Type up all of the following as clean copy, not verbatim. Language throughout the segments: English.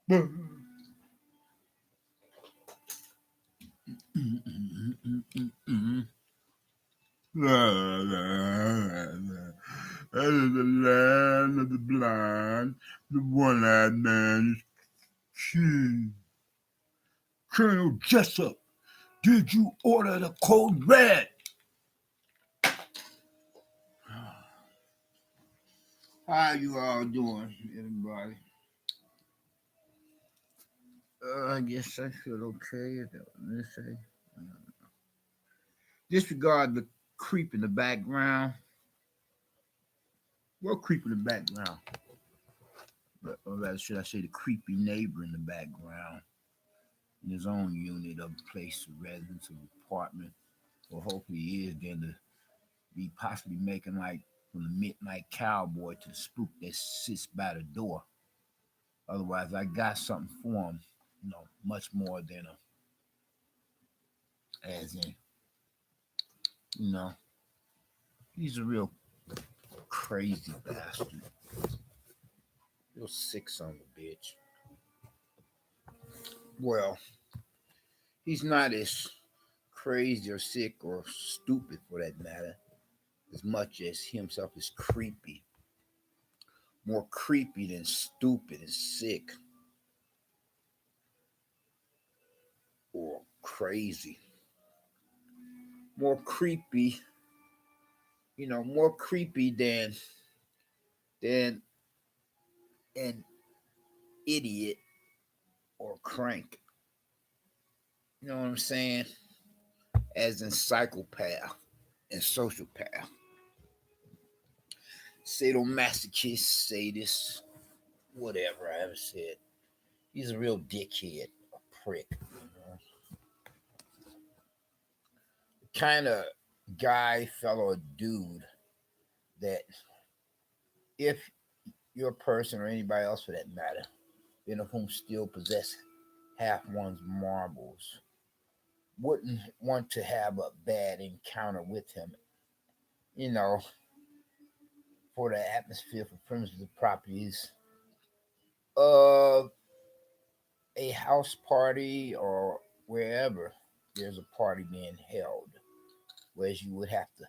That is the land of the blind, the one-eyed man is king. Colonel Jessup, did you order the code red? How you all doing, everybody? I guess I feel okay. Let's say, disregard the creep in the background. What creep in the background? Or rather, should I say the creepy neighbor in the background in his own unit of place of residence or apartment, or hopefully he is going to be possibly making like from the midnight cowboy to the spook that sits by the door. Otherwise, I got something for him, much more than as in, you know, he's a real crazy bastard. Real sick son of a bitch. Well, he's not as crazy or sick or stupid for that matter, as much as himself is creepy. More creepy than stupid and sick or crazy. More creepy, more creepy than an idiot or crank. You know what I'm saying? As in psychopath and sociopath. Sadomasochist, sadist, whatever I ever said. He's a real dickhead, a prick. The kind of guy, fellow, or dude that if you're a person or anybody else for that matter, then of whom still possess half one's marbles, wouldn't want to have a bad encounter with him, for the atmosphere, for premises of properties of a house party or wherever there's a party being held, whereas you would have to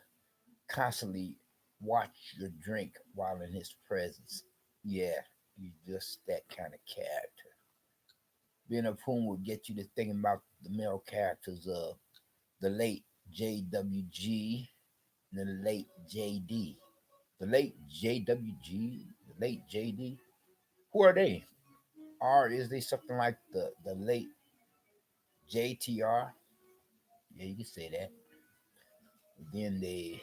constantly watch your drink while in his presence. Yeah, he's just that kind of character. Being of whom would get you to thinking about the male characters of the late JWG and the late JD. The late JWG, the late JD. Who are they? Or is they something like the late JTR? Yeah, you can say that. Then they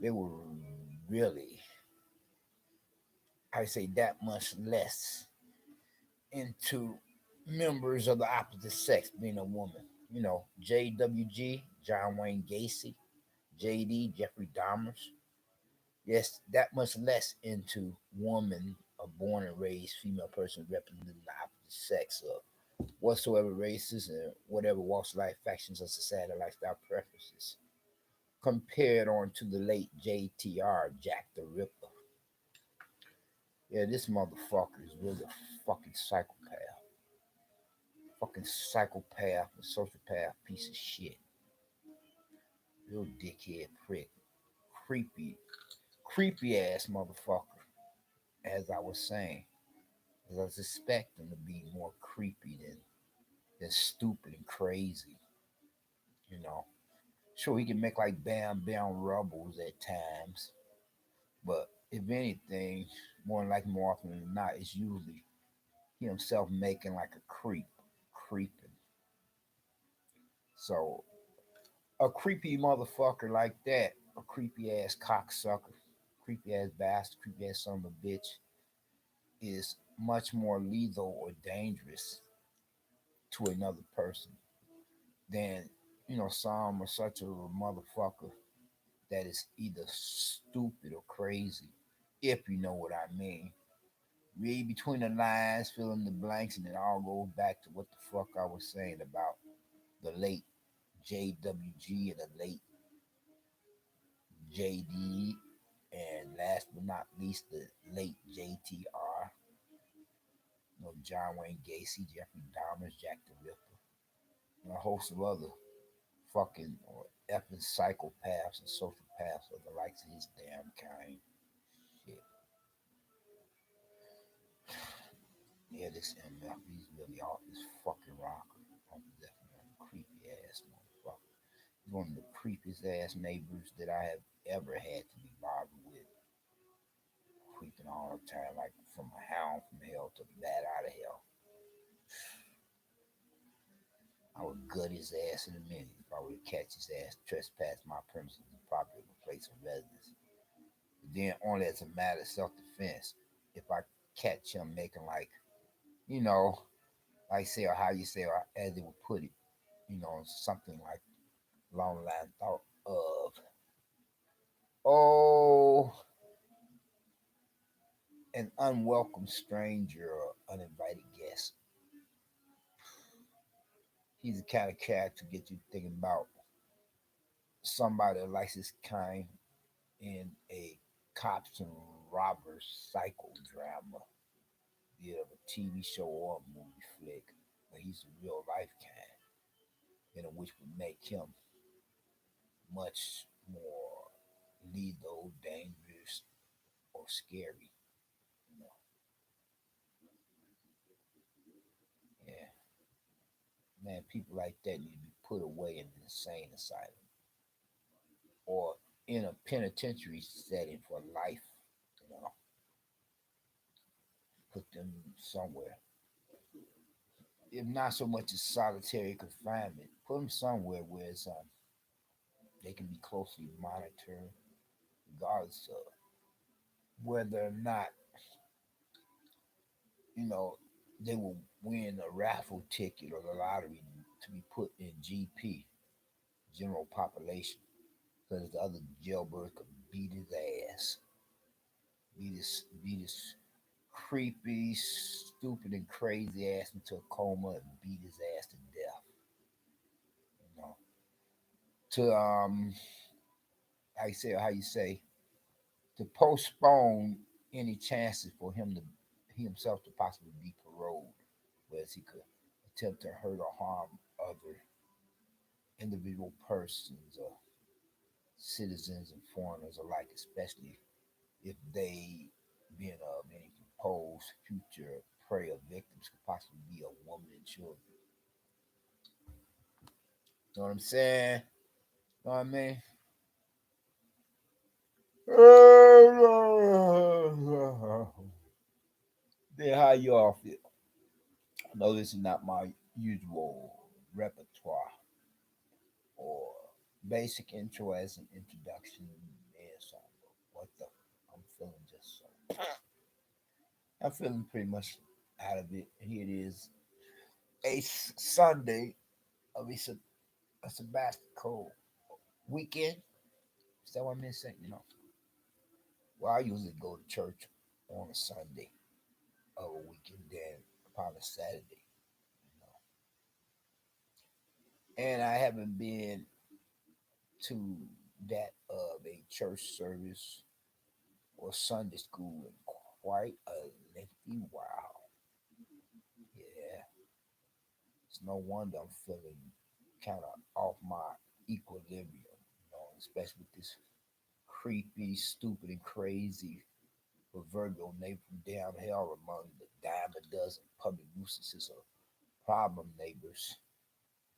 were really, I say, that much less into members of the opposite sex being a woman. JWG, John Wayne Gacy, JD, Jeffrey Dahmers. Yes, that much less into woman, a born and raised female person representing the opposite sex of whatsoever races and whatever walks of life, factions of society, lifestyle preferences. Compared on to the late JTR, Jack the Ripper. Yeah, this motherfucker is really a fucking psychopath. Fucking psychopath and sociopath piece of shit. Real dickhead prick. Creepy, creepy ass motherfucker. As I was saying. As I was expecting to be more creepy than stupid and crazy. You know. Sure, he can make like bam bam rubbles at times. But if anything, more often than not, it's usually he himself making like a creeping. So a creepy motherfucker like that, a creepy ass cocksucker, creepy ass bastard, creepy ass son of a bitch, is much more lethal or dangerous to another person than some or such a motherfucker that is either stupid or crazy, if you know what I mean. Read between the lines, fill in the blanks, and it all goes back to what the fuck I was saying about the late JWG and the late JD, and last but not least, the late JTR. John Wayne Gacy, Jeffrey Dahmer, Jack the Ripper, and a host of other fucking or effing psychopaths and sociopaths of the likes of his damn kind. Shit. Yeah, this MF, he's really off his fucking rocker. Definitely a creepy ass motherfucker. He's one of the creepiest ass neighbors that I have ever had to be bothered with. Creeping all the time, like from a hound from hell to a bat out of hell. I would gut his ass in a minute if I were to catch his ass trespass my premises and property of a place of residence. But then only as a matter of self-defense, if I catch him making like, you know, like say or how you say or as they would put it, something like along the line thought of, oh, an unwelcome stranger or uninvited guest. He's the kind of character to get you thinking about somebody that likes his kind in a cops and robbers psychodrama, be it of a TV show or a movie flick, but he's a real life kind, which would make him much more lethal, dangerous, or scary. You know, yeah, man, people like that need to be put away in an insane asylum or in a penitentiary setting for life. You know, put them somewhere. If not so much as solitary confinement, put them somewhere where they can be closely monitored, regardless of whether or not you know they will win a raffle ticket or the lottery to be put in GP, general population, because the other jailbird could beat his ass, beat his creepy, stupid, and crazy ass into a coma and beat his ass to death. You know, to how you say, to postpone any chances for he himself to possibly be paroled, whereas he could attempt to hurt or harm other individual persons or citizens and foreigners alike, especially if they, being of any proposed future prey or victims, could possibly be a woman and children. You know what I'm saying? You know what I mean? Then how you all feel? I know this is not my usual repertoire or basic intro as an introduction and song. What the? I'm feeling just so. I'm feeling pretty much out of it. Here it is, a Sunday of a sabbatical weekend. Is that what I'm saying? Well, I usually go to church on a Sunday of a weekend, then upon a Saturday. And I haven't been to that of a church service or Sunday school in quite a lengthy while. Yeah, it's no wonder I'm feeling kind of off my equilibrium, especially with this creepy, stupid, and crazy proverbial neighbor from down hell among the dime a dozen public nuisances of problem neighbors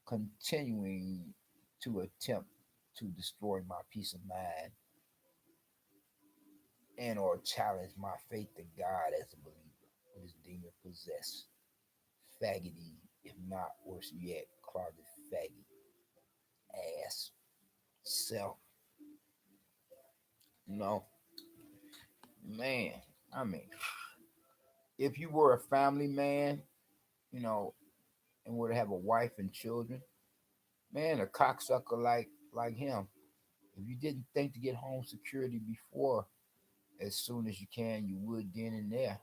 continuing to attempt to destroy my peace of mind and or challenge my faith in God as a believer with his demon possessed, faggoty, if not worse yet, closet faggot ass self. You know, man, I mean, if you were a family man, you know, and were to have a wife and children, man, a cocksucker like him, if you didn't think to get home security before as soon as you can, you would then and there.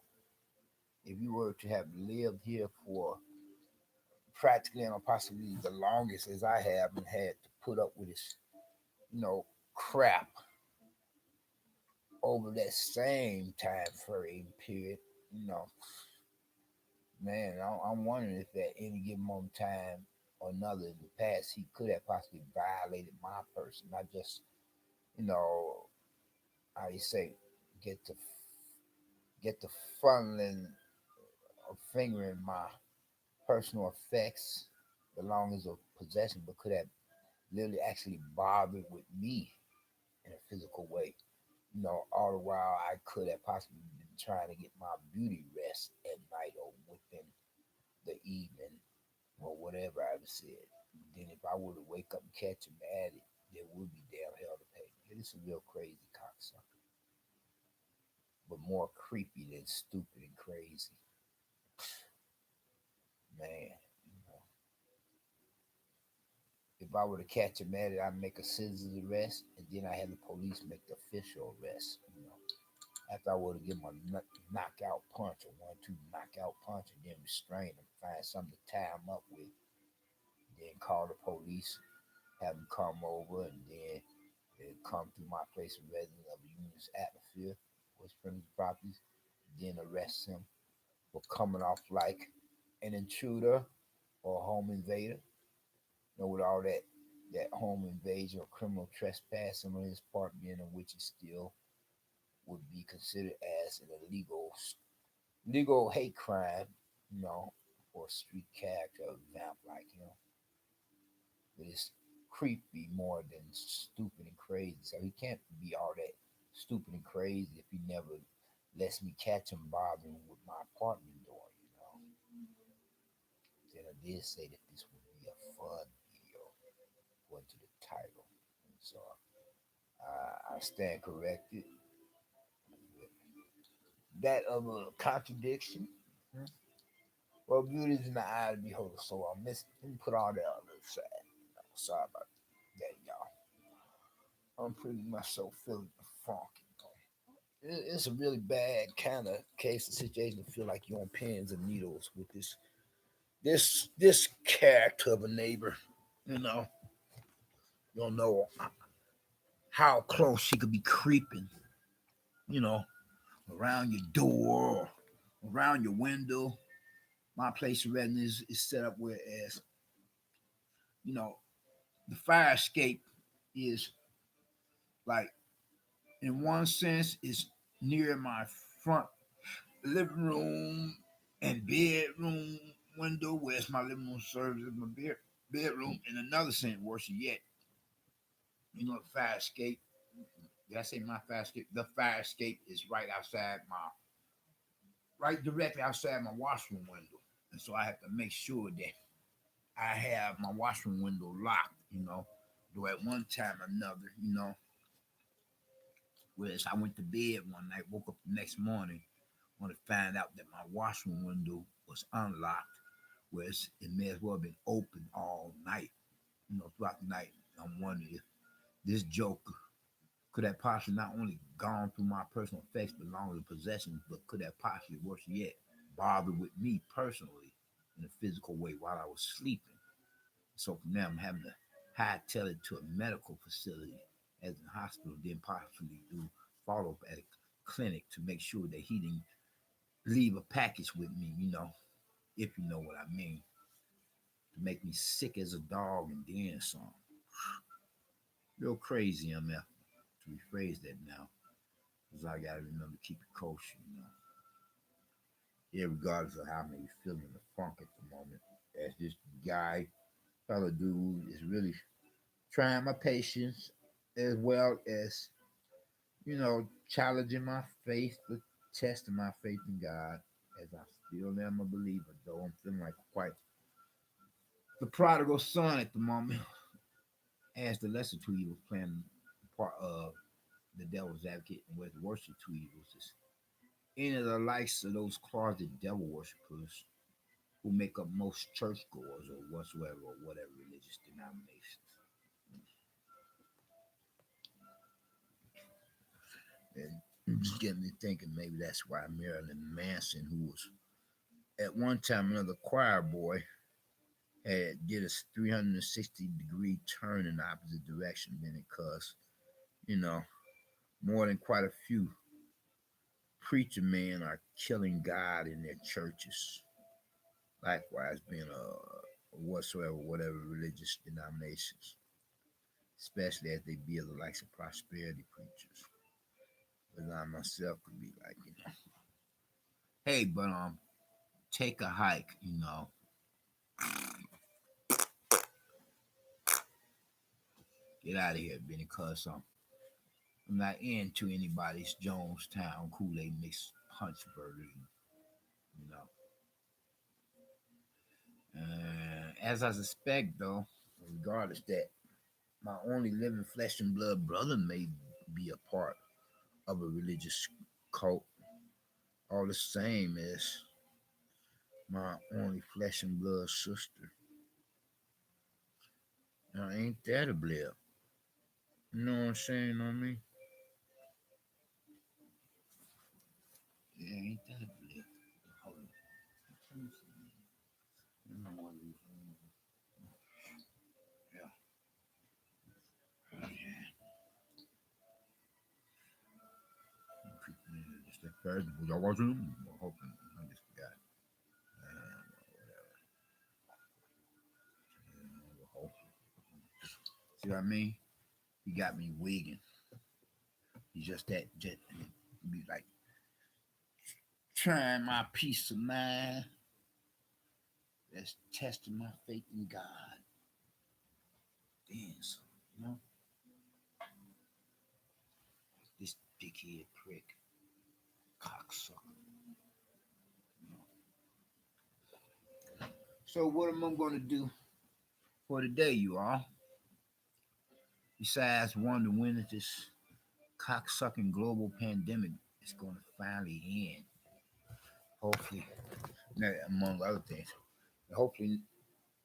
If you were to have lived here for practically and possibly the longest as I have and had to put up with this, crap over that same time frame period, you know, Man, I'm wondering if at any given moment in time or another in the past he could have possibly violated my person, not just you know how you say get the get the funneling of fingering my personal effects, belongings, or possession, but could have literally actually bothered with me in a physical way. All the while I could have possibly been trying to get my beauty rest at night or within the evening or whatever I've said. Then if I were to wake up and catch him at it, there would be damn hell to pay. It is a real crazy cocksucker, but more creepy than stupid and crazy. Man, you know, if I were to catch him at it, I'd make a citizen's arrest, and then I have the police make the official arrest. After I were to give him a knockout punch, a 1-2 knockout punch, and then restrain him, find something to tie him up with, then call the police, have them come over, and then they come through my place of residence of the unit's atmosphere, which premises properties, then arrest him for coming off like an intruder or a home invader. With all that home invasion or criminal trespassing on his part being in which it still would be considered as an legal hate crime, you know, for a street character, a vamp like him. But it's creepy more than stupid and crazy. So he can't be all that stupid and crazy if he never lets me catch him bothering with my apartment door. Then I did say that this would be a fun video, according to the title. And so I stand corrected. That of a contradiction. Hmm? Well, beauty is in the eye of the beholder, so let me put all that on the side. Sorry about that, y'all. I'm pretty much so feeling the funk. It's a really bad kind of case of situation to feel like you're on pins and needles with this character of a neighbor. You know, you don't know how close she could be creeping. You know, around your door, around your window. My place of residence is set up whereas you know the fire escape is like in one sense is near my front living room and bedroom window, whereas my living room serves as my bedroom. In another sense, worse yet, the fire escape. Did I say my fire escape? The fire escape is right directly outside my washroom window, and so I have to make sure that I have my washroom window locked. Though at one time or another, whereas I went to bed one night, woke up the next morning, want to find out that my washroom window was unlocked, whereas it may as well have been open all night, throughout the night. I'm wondering if this joker could have possibly not only gone through my personal effects, belongings, and possessions, but could have possibly, worse yet, bothered with me personally in a physical way while I was sleeping. So from there, I'm having to hightail it to a medical facility as a hospital, then possibly do follow up at a clinic to make sure that he didn't leave a package with me, if you know what I mean, to make me sick as a dog and then some. Real crazy, MF, to rephrase that now, because I got to remember to keep it kosher. Regardless of how I may be feeling the funk at the moment, as this guy, fellow dude, is really trying my patience as well as, challenging my faith, but testing my faith in God, as I still am a believer, though I'm feeling like quite the prodigal son at the moment, as the lesser two evils playing part of the devil's advocate, and where the worst of two evils is any of the likes of those closet devil worshippers who make up most church-goers or whatsoever or whatever religious denominations. And just getting me thinking maybe that's why Marilyn Manson, who was at one time another choir boy, did a 360-degree turn in the opposite direction, then because, you know, more than quite a few preacher men are killing God in their churches. Likewise, being whatever religious denominations, especially as they build the likes of prosperity preachers. But I myself could be like, hey, but take a hike, get out of here, Benny, cause I'm not into anybody's Jonestown Kool-Aid mixed punch version, you know. As I suspect, though, regardless that my only living flesh and blood brother may be a part of a religious cult, all the same as my only flesh and blood sister. Now, ain't that a blip? You know what I'm saying on me? Yeah, ain't that a blip? Hold on. Yeah. Just that first, y'all watching? Hoping I just forgot. See what I mean? He got me wigging. He's just be like trying my peace of mind. That's testing my faith in God. Damn, so, this dickhead prick, cocksucker. You know. So what am I gonna do for today, you all? Besides wonder when this cocksucking global pandemic is gonna finally end. Hopefully, among other things. Hopefully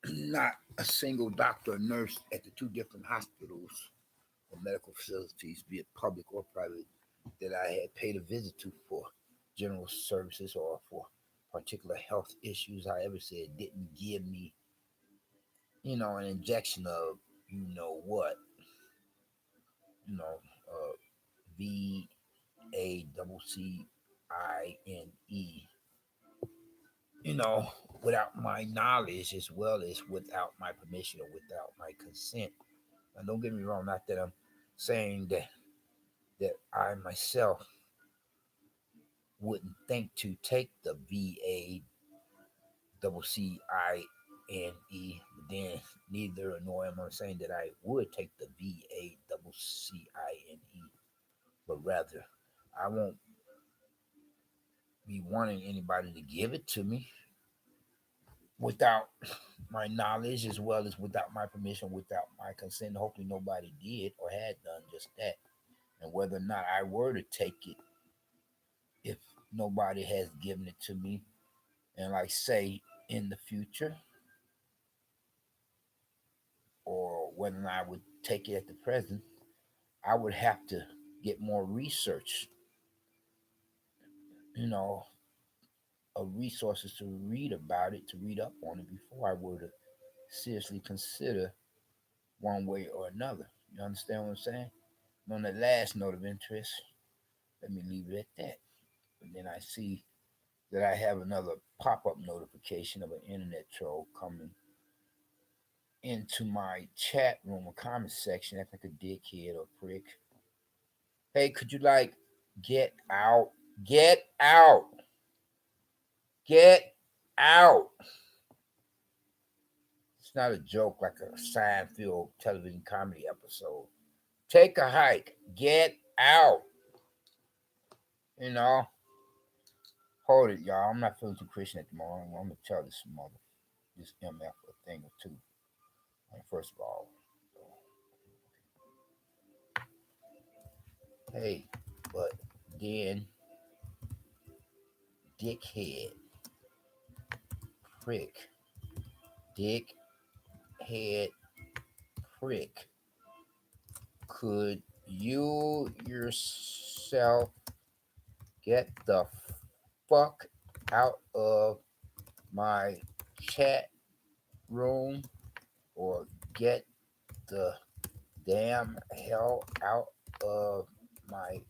not a single doctor or nurse at the two different hospitals or medical facilities, be it public or private, that I had paid a visit to for general services or for particular health issues, however said, didn't give me, an injection of, what, you know, VACCINE, you know, without my knowledge as well as without my permission or without my consent. Now, don't get me wrong, not that I'm saying that I myself wouldn't think to take the VACCINE, but then neither nor am I saying that I would take the VACCINE, but rather I won't be wanting anybody to give it to me without my knowledge as well as without my permission, without my consent. Hopefully nobody did or had done just that. And whether or not I were to take it, if nobody has given it to me, and like say in the future, or whether or not I would take it at the present, I would have to get more research, you know, of resources to read about it, to read up on it before I were to seriously consider one way or another. You understand what I'm saying? And on the last note of interest, let me leave it at that. And then I see that I have another pop-up notification of an internet troll coming into my chat room or comment section, acting like a dickhead or prick. Hey, could you get out? Get out! Get out! It's not a joke like a Seinfeld television comedy episode. Take a hike. Get out. You know? Hold it, y'all. I'm not feeling too Christian at the moment. I'm gonna tell this MF a thing or two. First of all, hey, but then dickhead, prick, dickhead, prick. Could you yourself get the fuck out of my chat room or get the damn hell out of my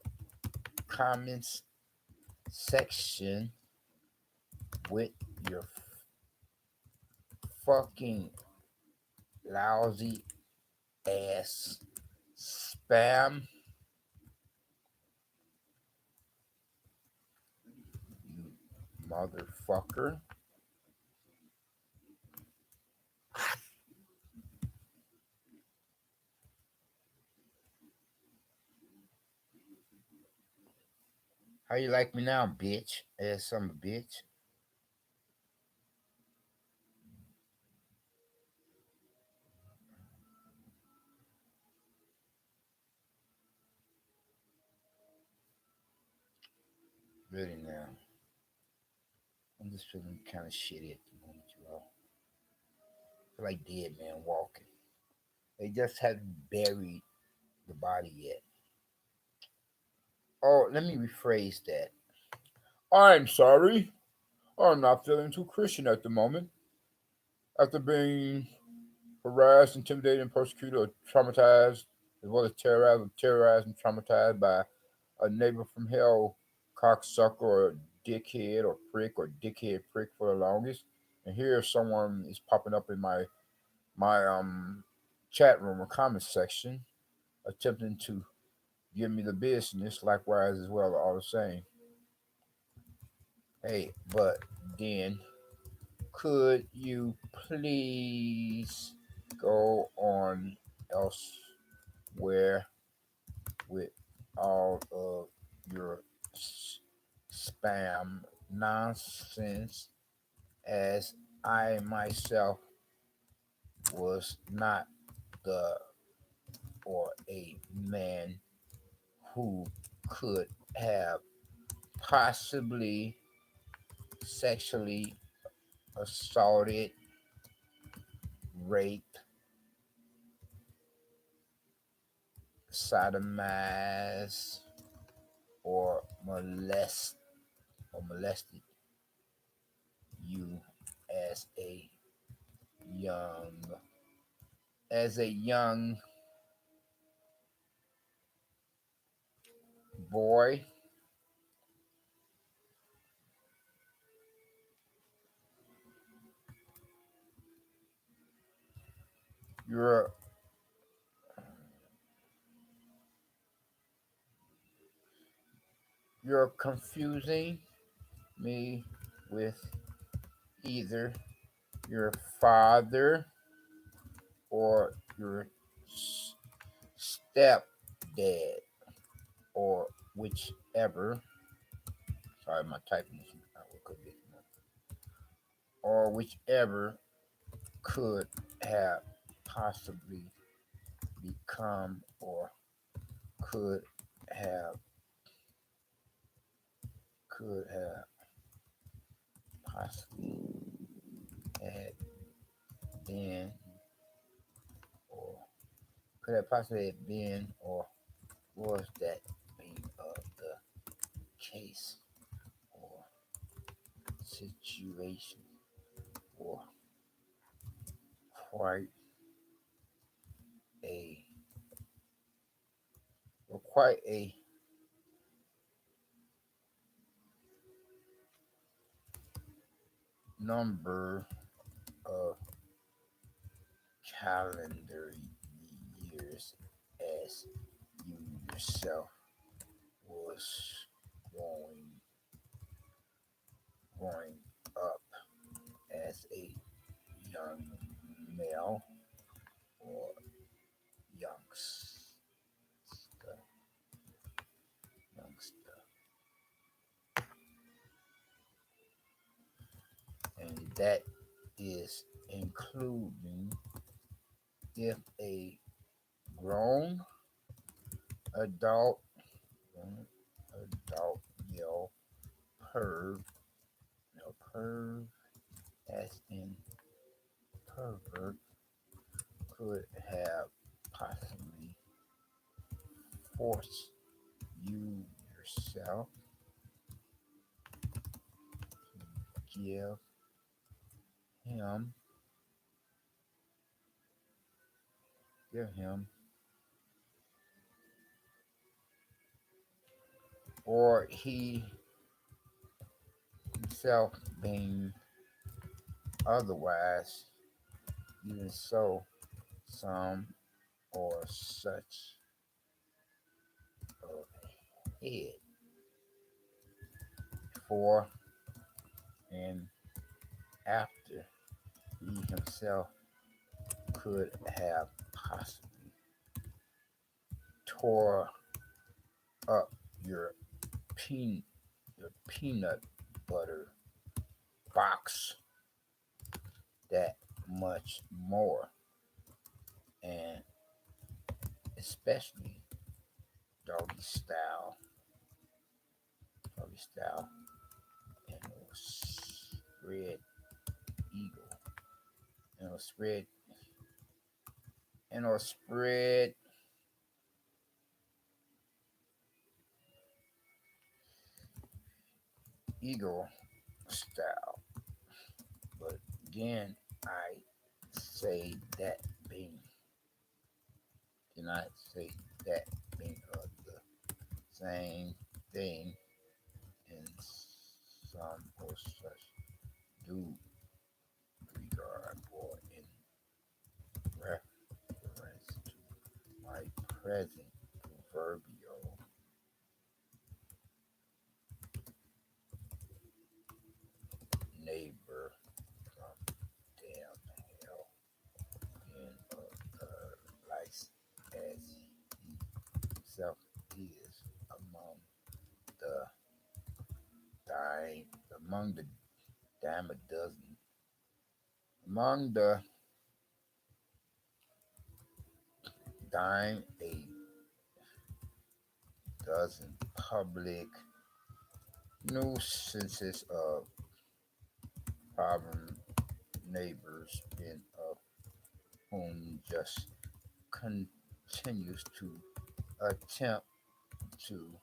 comments section with your fucking lousy ass spam, you motherfucker. How you like me now, bitch? Ass some bitch. Really now. I'm just feeling kind of shitty at the moment, you all. I feel like dead man walking. They just haven't buried the body yet. Oh, let me rephrase that. I'm sorry. I'm not feeling too Christian at the moment. After being harassed, intimidated, and persecuted or traumatized, as well as terrorized and traumatized by a neighbor from hell, cocksucker or dickhead or prick or dickhead prick for the longest. And here someone is popping up in my chat room or comment section, attempting to give me the business, likewise as well, all the same. Hey, but then could you please go on elsewhere with all of your spam nonsense, as I myself was not the or a man who could have possibly sexually assaulted, raped, sodomized, or molested you as a young young boy. You're you're confusing me with either your father or your stepdad or whichever. Sorry, my typing is not what could be, or whichever could have possibly become or could have could have possibly had been or could have possibly been or was that being of the case or situation or quite a quite a number of calendar years as you yourself was growing up as a young male or youngster, youngster, and that is including if a grown adult, adult male perv, perv as in pervert, could have possibly forced you yourself to him, give him, or he himself being otherwise Even so, some or such of head before and after he himself could have possibly tore up your peanut your peanut butter box that much more, and especially doggy style, doggy style, and a spread eagle, and a spread and a spread eagle style. But again, I say that being cannot say that being of the same thing in some or such due regard or in reference to my present proverbial neighbor from damn hell in life as he himself is among the among the dime a dozen among the dime a dozen public nuisances of problem neighbors in of whom just continues to attempt to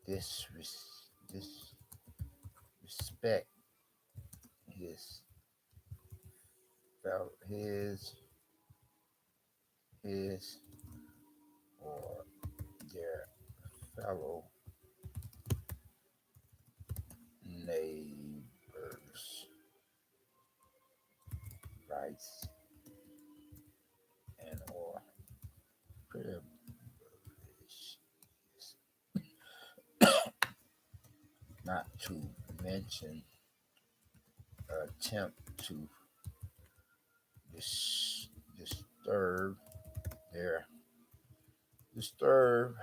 disrespect his his or their fellow neighbors' rights and or privileges, not to mention attempt to disturb their disturb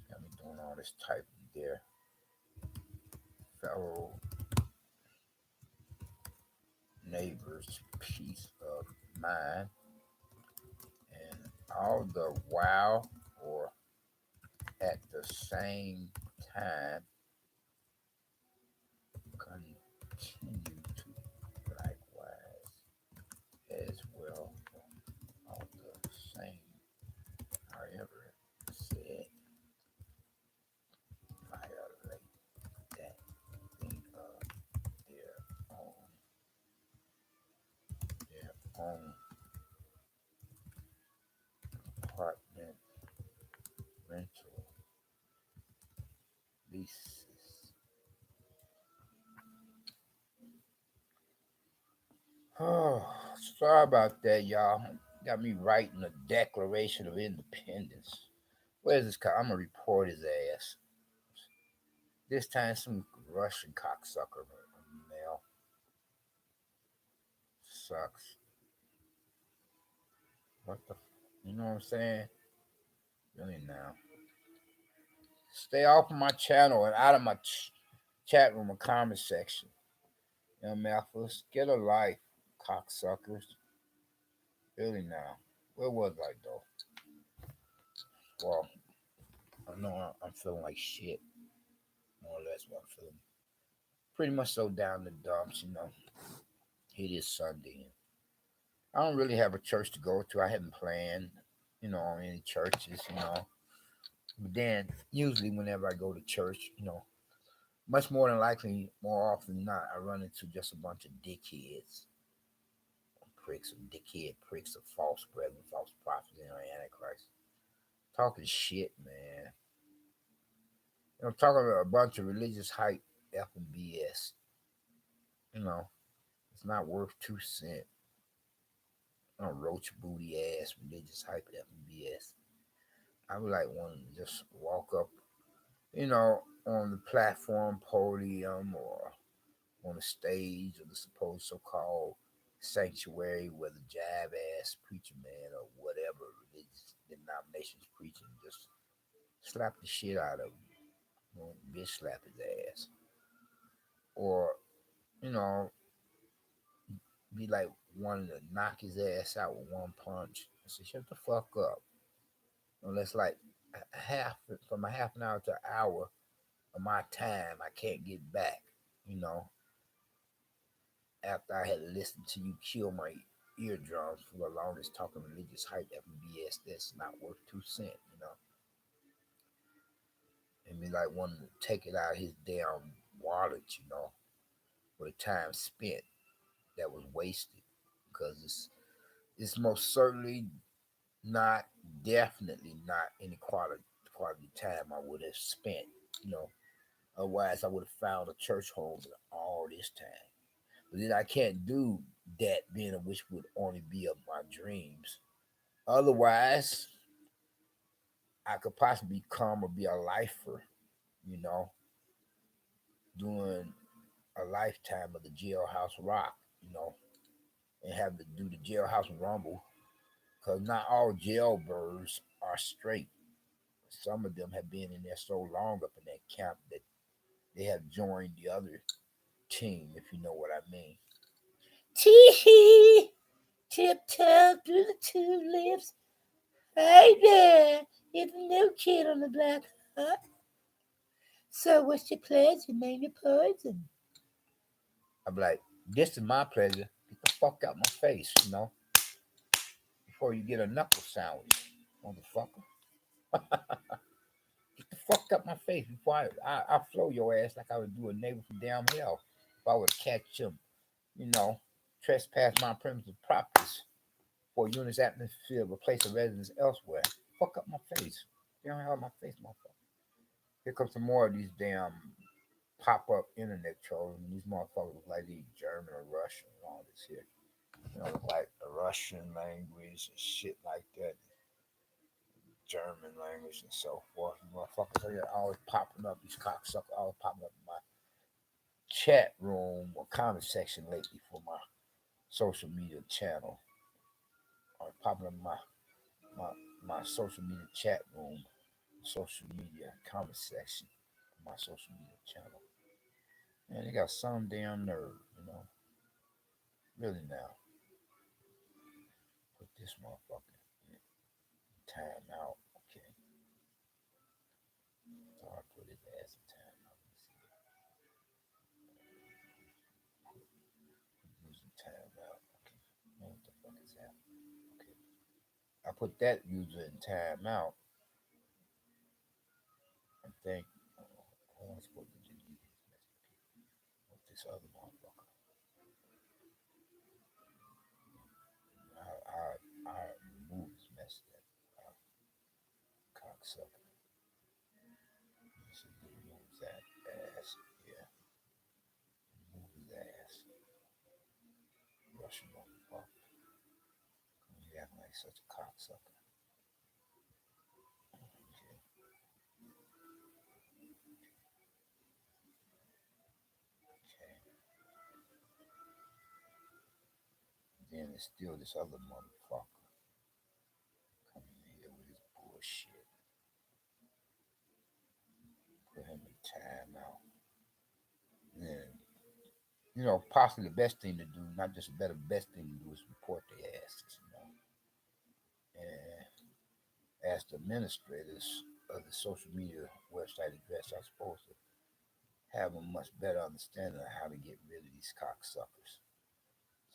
got me doing all this typing their fellow neighbors' peace of mind, and all the while or at the same time continue to likewise as well all the same, however said, violate that thing of their own their own apartment rental leases. Oh, sorry about that, y'all. Got me writing a Declaration of Independence. Where's this guy? I'm gonna report his ass. This time, some Russian cocksucker male sucks. What the? You know what I'm saying? Really now. Stay off of my channel and out of my chat room or comment section. You know, Malthus, get a life, cocksuckers. Really now. Where was I though? Well, I know I'm feeling like shit. More or less what I'm feeling. Pretty much so down the dumps, you know. It is Sunday. I don't really have a church to go to. I haven't planned, on any churches, But then usually whenever I go to church, much more than likely, more often than not, I run into just a bunch of dickheads, pricks, of dickhead pricks of false brethren, false prophets, and antichrist. Talking shit, man. I'm talking about a bunch of religious hype, F and BS. You know, it's not worth 2 cents. Roach booty ass religious hype, F and BS. I would like one to just walk up, on the platform, podium, or on the stage of the supposed so-called sanctuary where the jive ass preacher man or whatever religious denominations preaching just slap the shit out of him, bitch slap his ass, or you know, be like wanting to knock his ass out with one punch. I say, shut the fuck up. Unless like from a half an hour to an hour of my time, I can't get back. You know, after I had listened to you kill my eardrums for the longest talking religious hype FBS that's not worth 2 cents, and be like wanting to take it out of his damn wallet, for the time spent that was wasted. Because it's most certainly not, definitely not any quality time I would have spent, you know. Otherwise I would have found a church home all this time. But then I can't do that, being of which would only be of my dreams. Otherwise, I could possibly come or be a lifer, you know, doing a lifetime of the jailhouse rock, and have to do the jailhouse rumble. Because not all jailbirds are straight. Some of them have been in there so long up in that camp that they have joined the other team, if you know what I mean. Tee hee! Tiptoe through the tulips. Hey there, you're the new kid on the block, huh? So what's your pleasure? Name your poison. I'm like, this is my pleasure. Get the fuck out my face, before you get a knuckle sandwich, motherfucker. Get the fuck out my face before I flow your ass like I would do a neighbor from down hell if I would catch him, you know, trespass my premises properties for units atmosphere of a place of residence elsewhere. Fuck up my face. Down hell my face, motherfucker. Here comes some more of these damn pop up internet trolls, and these motherfuckers look like they German or Russian and all this here. Like the Russian language and shit like that, German language and so forth. Motherfuckers are always popping up, these cocksuckers always popping up in my chat room or comment section lately for my social media channel. Or popping up in my, my social media chat room, social media comment section for my social media channel. Man, they got some damn nerve, Really now. Put this motherfucker in time out. Okay. So I put his ass in time out. Using time out. Okay. What the fuck is that? Okay. I put that user in time out. I think I was supposed to delete his message with this other motherfucker. I removed his message. That cocksucker. He should remove that ass. Yeah. Remove his ass. Russian motherfucker. He acting like such a cocksucker. Okay. Okay. Then there's still this other motherfucker coming in here with his bullshit. Put him in timeout. Then, possibly the best thing to do, not just a better, best thing to do is report their asses. And as the administrators of the social media website address, I'm supposed to have a much better understanding of how to get rid of these cocksuckers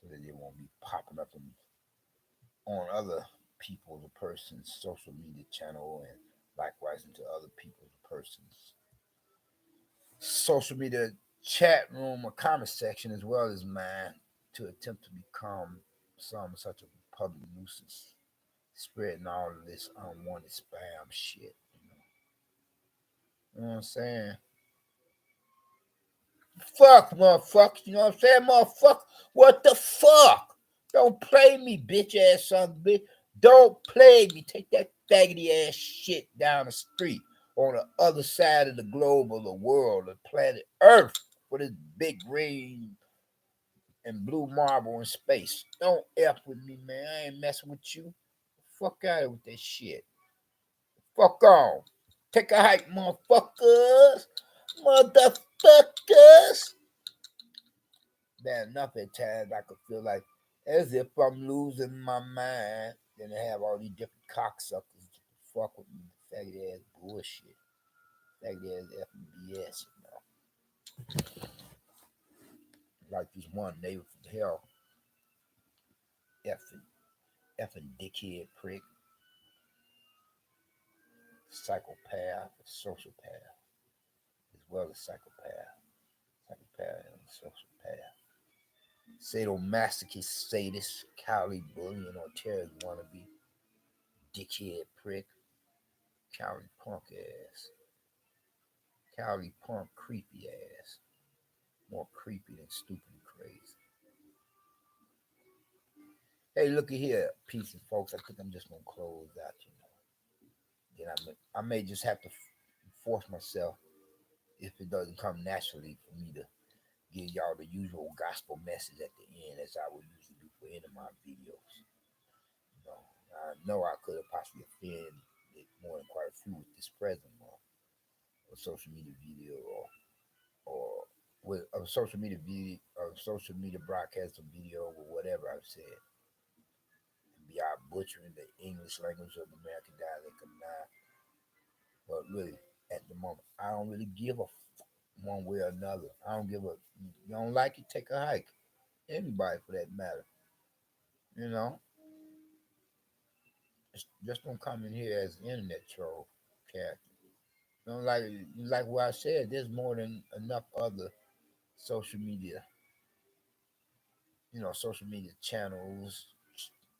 so that they won't be popping up on other people's or persons' social media channel and likewise into other people's or persons' social media chat room or comment section as well as mine to attempt to become some such a public nuisance, spreading all of this unwanted spam shit. You know what I'm saying? Fuck, motherfucker. You know what I'm saying, motherfucker? What the fuck? Don't play me, bitch ass son of a bitch. Don't play me. Take that faggoty ass shit down the street on the other side of the globe of the world, the planet Earth, for this big green and blue marble in space. Don't F with me, man. I ain't messing with you. Fuck out of here with that shit. Fuck on. Take a hike, motherfuckers. Motherfuckers. Man, enough at times I could feel like as if I'm losing my mind. Then they have all these different cocksuckers to fuck with me. Faggot ass bullshit. Faggot ass effing BS, you know. Like this one neighbor from hell, effing dickhead prick, psychopath, sociopath, as well as psychopath and sociopath. Sadomasochist, sadist, cowardly bully, and terrorist wannabe, dickhead prick, cowardly punk ass, cowardly punk creepy ass, more creepy than stupid and crazy. Hey, looky here, pieces, folks. I think I'm just gonna close out, you know. Then I may just have to force myself if it doesn't come naturally for me to give y'all the usual gospel message at the end, as I would usually do for any of my videos. You know I could have possibly offended more than quite a few with this present one, or social media video, or with a social media video, or social media broadcast or video, or whatever I've said. Be out butchering the English language of the American dialect of now. But really, at the moment, I don't really give a one way or another. I don't give a. You don't like it, take a hike. Anybody for that matter. You know, just don't come in here as an internet troll character. You know, like what I said, there's more than enough other social media, social media channels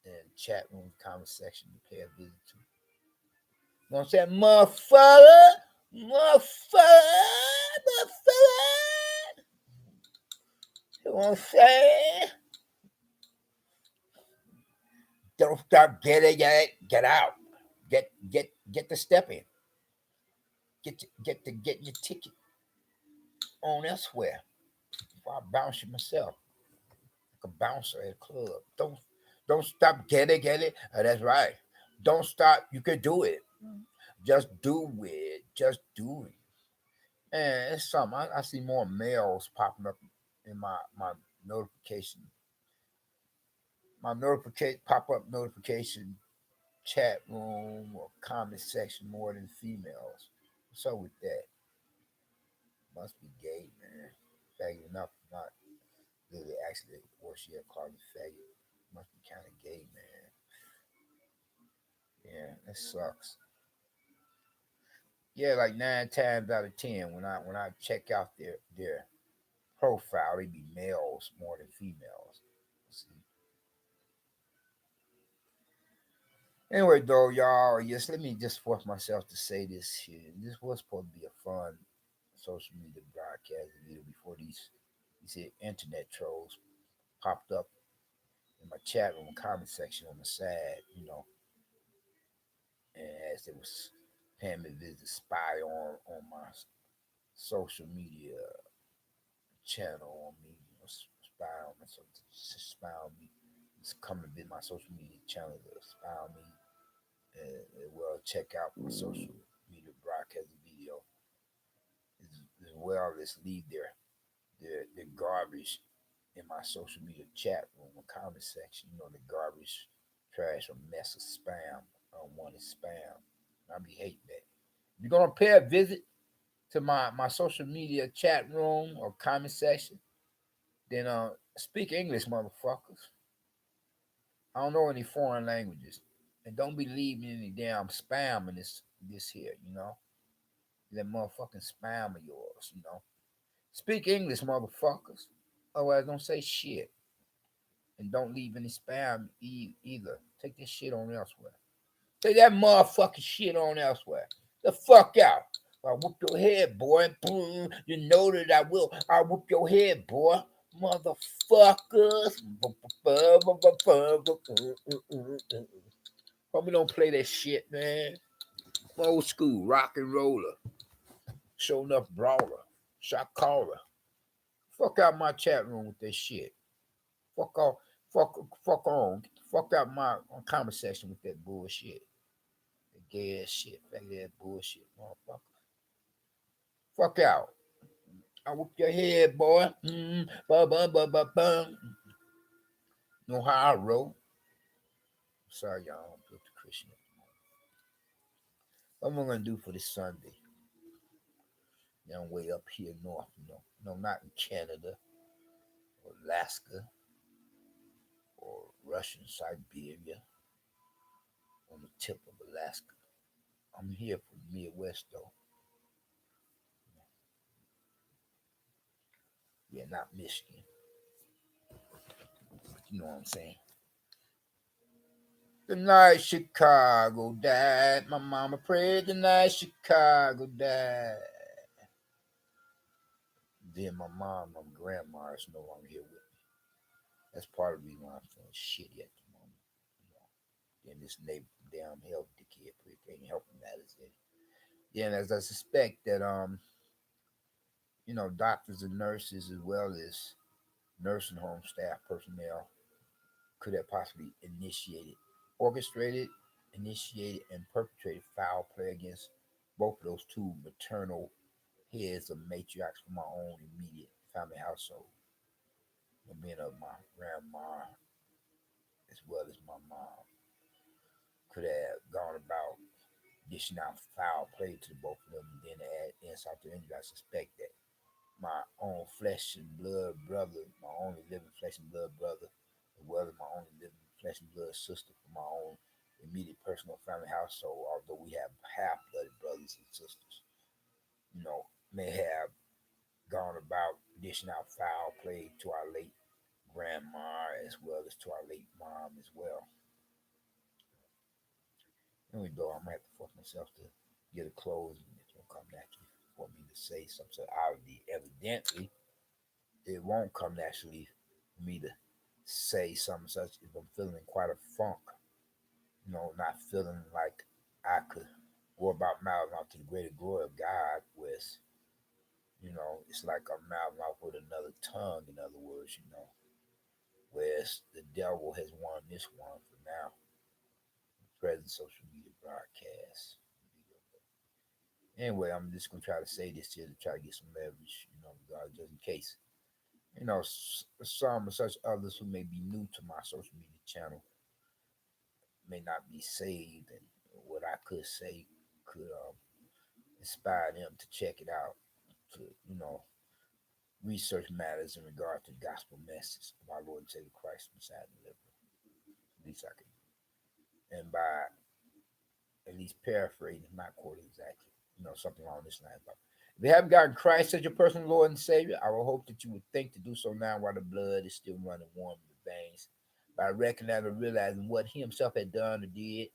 and chat room comment section to pay a visit to. You know what I'm saying? Motherfucker. You know what I'm saying? Don't stop getting it. Get out. Get the step in. Get your ticket on elsewhere. Before I bounce you myself. Like a bouncer at a club. Don't stop get it. That's right. Don't stop. You can do it. Just do it. Just do it. And it's something. I see more mails popping up in my notification. My notification pop up notification chat room or comment section more than females. What's up with that? Must be gay, man. Faggot enough, not really actually what she had called me faggot. Must be kind of gay, man. Yeah, that sucks. Yeah, like 9 times out of 10, when I check out their profile, they be males more than females. See? Anyway, though, y'all, yes, let me just force myself to say this here. This was supposed to be a fun social media broadcast video before these internet trolls popped up in my chat room comment section on the side, and as they was paying me a visit to spy on my social media channel on me, spy on me, so spy on me. Just come and visit my social media channel to spy on me, and well, check out my social media broadcast video as well as leave their garbage in my social media chat room or comment section. The garbage, trash, or mess of spam, unwanted spam. I be hating that. If you're gonna pay a visit to my social media chat room or comment section, then speak English, motherfuckers. I don't know any foreign languages, and don't be leaving any damn spam in this here. That motherfucking spam of yours. Speak English, motherfuckers. Otherwise, don't say shit. And don't leave any spam either. Take this shit on elsewhere. Take that motherfucking shit on elsewhere. The fuck out. I'll whoop your head, boy. Boom. You know that I will. I'll whoop your head, boy. Motherfuckers. Homie, don't play that shit, man. Old school rock and roller. Show enough brawler. Shot caller. Fuck out my chat room with that shit. Fuck off. Fuck on. Get the fuck out my comment section with that bullshit. That gay ass shit. Faggot ass bullshit, motherfucker. Fuck out. I whoop your head, boy. Ba. Know how I roll. Sorry, y'all. I'm built to Christian. What am I gonna do for this Sunday? Down way up here north, no, not in Canada or Alaska or Russian Siberia on the tip of Alaska. I'm here for the Midwest though. Yeah, not Michigan. But you know what I'm saying. The night Chicago died, my mama prayed the night Chicago died. Then my grandma is no longer here with me. That's part of the reason why I'm feeling shitty at the moment. Then this neighbor damn health dickhead ain't helping matters any. Then as I suspect that doctors and nurses as well as nursing home staff personnel could have possibly orchestrated, initiated, and perpetrated foul play against both of those two maternal heads of matriarchs from my own immediate family household. The men of my grandma as well as my mom could have gone about dishing out foul play to the both of them, and then to add insult to injury, I suspect that my own flesh and blood brother, my only living flesh and blood brother, as well as my only living flesh and blood sister from my own immediate personal family household, although we have half-blooded brothers and sisters, may have gone about dishing out foul play to our late grandma as well as to our late mom as well. Anyway, though, I'm gonna have to force myself to get a close and it won't come naturally for me to say something. Evidently, it won't come naturally for me to say something such if I'm feeling quite a funk. Not feeling like I could go about mouthing out to the greater glory of God with, it's like I'm mouthing out with another tongue, in other words, whereas the devil has won this one for now. Present social media broadcasts. Anyway, I'm just gonna try to say this here to try to get some leverage, just in case, some or such others who may be new to my social media channel may not be saved, and what I could say could inspire them to check it out, to research matters in regard to the gospel message of our Lord and Savior Christ, Messiah and Deliverer. At least I can, and by at least paraphrasing, not quoting exactly, something along this line. But if you haven't gotten Christ as your personal Lord and Savior, I will hope that you would think to do so now while the blood is still running warm in the veins, by recognizing and realizing what He Himself had done or did.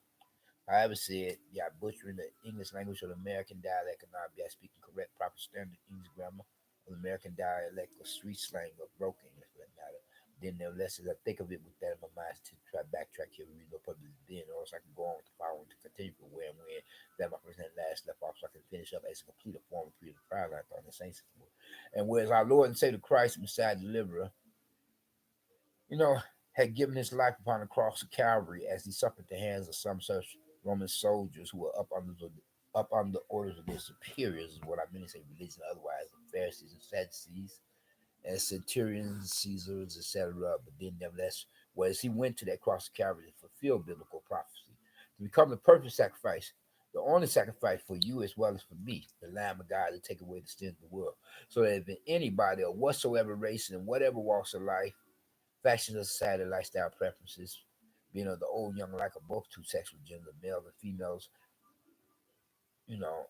However said, yeah, butchering the English language or the American dialect, and not be speaking correct, proper standard English grammar, or the American dialect or street slang or broken English for that matter. Then nevertheless, as I think of it with that in my mind, to try to backtrack here and read no public then, or else I can go on with the following to continue from where and when that my first and last left off, so I can finish up as a complete form of creative prior like on the saints. And whereas our Lord and Savior Christ, Messiah, Deliverer, you know, had given his life upon the cross of Calvary as he suffered at the hands of some such Roman soldiers who were up under the orders of their superiors, is what I mean to say, religion otherwise, the Pharisees and Sadducees, and centurions, Caesars, etc. But then, nevertheless, whereas he went to that cross of Calvary to fulfill biblical prophecy, to become the perfect sacrifice, the only sacrifice for you as well as for me, the Lamb of God to take away the sins of the world. So that if anybody of whatsoever race and whatever walks of life, fashions of society, lifestyle preferences, being of the old, young, like of both two sexual genders, males and females, you know,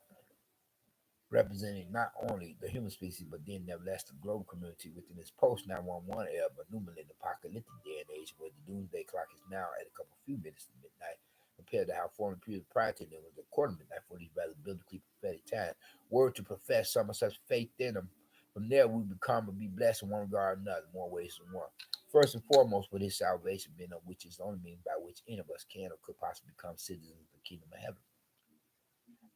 representing not only the human species, but then nevertheless the global community within this post 911 era, but new millennium apocalyptic day and age where the doomsday clock is now at a couple few minutes to midnight. The compared to how former periods prior to them was according to that for these rather biblically prophetic times, were to profess some of such faith in them. From there, we become and be blessed in one regard or another, more ways than one. First and foremost, with his salvation being of which is the only means by which any of us can or could possibly become citizens of the kingdom of heaven.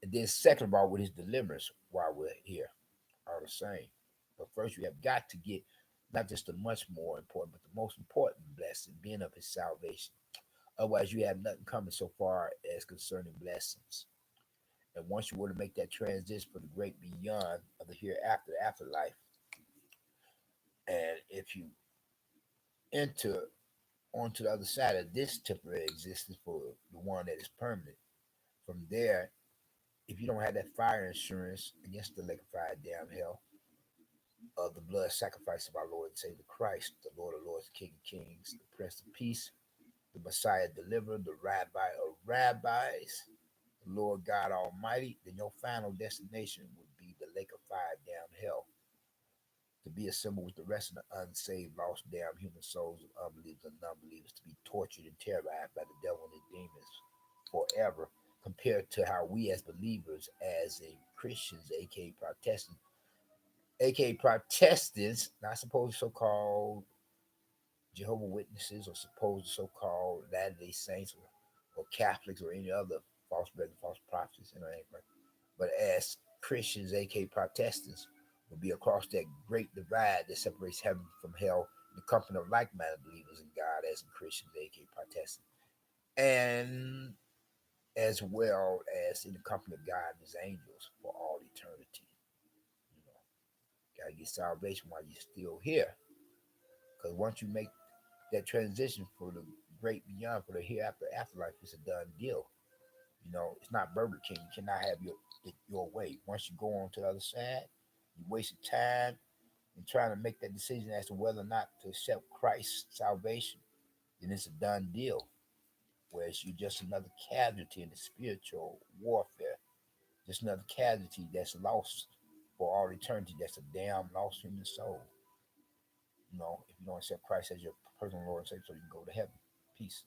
And then, second of all, with his deliverance while we're here, are the same. But first, you have got to get not just the much more important, but the most important blessing, being of his salvation. Otherwise, you have nothing coming so far as concerning blessings. And once you were to make that transition for the great beyond of the hereafter, the afterlife, and if you enter onto the other side of this temporary existence for the one that is permanent, from there, if you don't have that fire insurance against the lake of fire, damn hell, of the blood sacrifice of our Lord and Savior Christ, the Lord of Lords, King of Kings, the Prince of Peace, the Messiah Deliverer, the Rabbi of Rabbis, the Lord God Almighty, then your final destination would be the lake of fire, damn hell, to be assembled with the rest of the unsaved, lost, damn human souls of unbelievers and non-believers, to be tortured and terrorized by the devil and his demons forever, compared to how we as believers, as a Christians, aka Protestants, aka Protestants, not supposed so-called Jehovah Witnesses or supposed so-called Latter-day Saints or Catholics or any other false brethren, false prophets, anything. But as Christians, aka Protestants, will be across that great divide that separates heaven from hell, in the company of like-minded believers in God, as in Christians, aka Protestants, and as well as in the company of God and His angels for all eternity. You know, gotta get salvation while you're still here, because once you make that transition for the great beyond, for the hereafter, afterlife, it's a done deal. You know, it's not Burger King. You cannot have your way. Once you go on to the other side, you wasted time in trying to make that decision as to whether or not to accept Christ's salvation. Then it's a done deal. Whereas you're just another casualty in the spiritual warfare, just another casualty that's lost for all eternity. That's a damn lost human soul. You know, if you don't accept Christ as your personal Lord and Savior, so you can go to heaven. Peace.